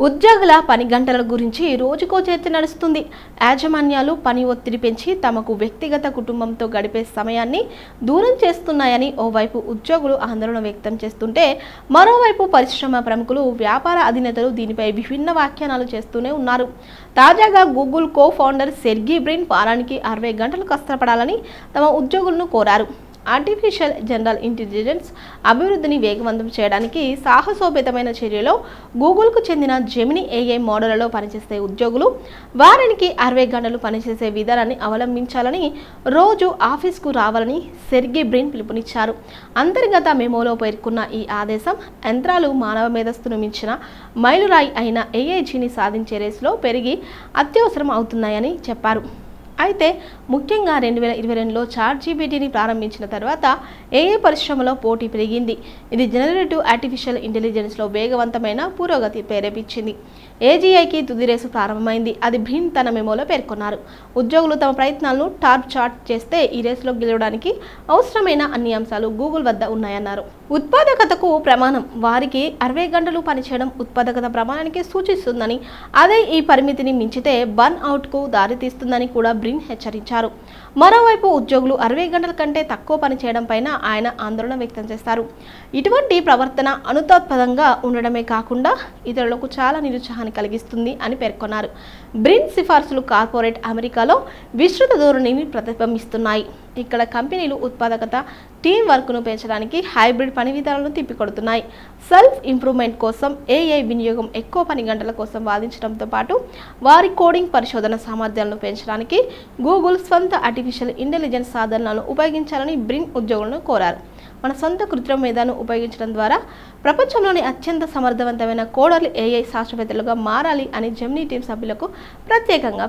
ఉద్యోగుల పని గంటల గురించి రోజుకో చర్చ నడుస్తుంది. యాజమాన్యాలు పని ఒత్తిడి పెంచి తమకు వ్యక్తిగత కుటుంబంతో గడిపే సమయాన్ని దూరం చేస్తున్నాయని ఓవైపు ఉద్యోగులు ఆందోళన వ్యక్తం చేస్తుంటే, మరోవైపు పరిశ్రమ ప్రముఖులు, వ్యాపార అధినేతలు దీనిపై విభిన్న వ్యాఖ్యానాలు చేస్తూనే ఉన్నారు. తాజాగా Google co founder Sergei Brin వారానికి 60 గంటలు కష్టపడాలని తమ ఉద్యోగులను కోరారు. ఆర్టిఫిషియల్ జనరల్ ఇంటెలిజెన్స్ అభివృద్ధిని వేగవంతం చేయడానికి సాహసోపేతమైన చర్యలో గూగుల్కు చెందిన జెమిని ఏఐ మోడళ్లలో పనిచేసే ఉద్యోగులు వారానికి 60 గంటలు పనిచేసే విధానాన్ని అవలంబించాలని, రోజు ఆఫీస్కు రావాలని సెర్గీ బ్రిన్ పిలుపునిచ్చారు. అంతర్గత మెమోలో పేర్కొన్న ఈ ఆదేశం యంత్రాలు మానవ మేధస్సును మించిన మైలురాయి అయిన ఏఐజీని సాధించే రేసులో పెరిగి అత్యవసరం అవుతున్నాయని చెప్పారు. అయితే ముఖ్యంగా 2022లో చాట్‌జీపీటీని ప్రారంభించిన తర్వాత ఏఐ పరిశ్రమలో పోటీ పెరిగింది. ఇది జనరేటివ్ ఆర్టిఫిషియల్ ఇంటెలిజెన్స్లో వేగవంతమైన పురోగతి ప్రేరేపించింది. ఏజీఐకి తుది రేసు ప్రారంభమైంది. అది బ్రిన్ తన మెమోలో పేర్కొన్నారు. ఉద్యోగులు తమ ప్రయత్నాలను టార్ప్ చాట్ చేస్తే ఈ రేసులో గెలవడానికి అవసరమైన అన్ని అంశాలు గూగుల్ వద్ద ఉన్నాయన్నారు. ఉత్పాదకతకు ప్రమాణం వారికి 60 గంటలు పనిచేయడం ఉత్పాదకత ప్రమాణానికి సూచిస్తుందని, అదే ఈ పరిమితిని మించితే బర్న్ అవుట్కు దారితీస్తుందని కూడా బ్రిన్ హెచ్చరించారు. మరోవైపు ఉద్యోగులు 60 గంటల కంటే తక్కువ పని చేయడం పైన ఆయన ఆందోళన వ్యక్తం చేశారు. ఇటువంటి ప్రవర్తన అనుతాత్పదంగా ఉండడమే కాకుండా ఇతరులకు చాలా నిరుత్సాహాన్ని కలిగిస్తుంది అని పేర్కొన్నారు. బ్రిన్ సిఫార్సులు కార్పొరేట్ అమెరికాలో విస్తృత ధోరణిని ప్రతిబింబిస్తున్నాయి. ఇక్కడ కంపెనీలు ఉత్పాదకత, టీం వర్క్ను పెంచడానికి హైబ్రిడ్ పని విధానాలను తిప్పికొడుతున్నాయి. సెల్ఫ్ ఇంప్రూవ్మెంట్ కోసం ఏఐ వినియోగం ఎక్కువ పని గంటల కోసం వాదించడంతో పాటు వారి కోడింగ్ పరిశోధన సామర్థ్యాలను పెంచడానికి గూగుల్ స్వంత ఆర్టిఫిషియల్ ఇంటెలిజెన్స్ సాధనాలను ఉపయోగించాలని బ్రిన్ ఉద్యోగులను కోరారు. మన సొంత కృత్రిమ మేధను ఉపయోగించడం ద్వారా ప్రపంచంలోని అత్యంత సమర్థవంతమైన కోడర్లు ఏఐ శాస్త్రవేత్తలుగా మారాలి అని జెమిని టీం సభ్యులకు ప్రత్యేకంగా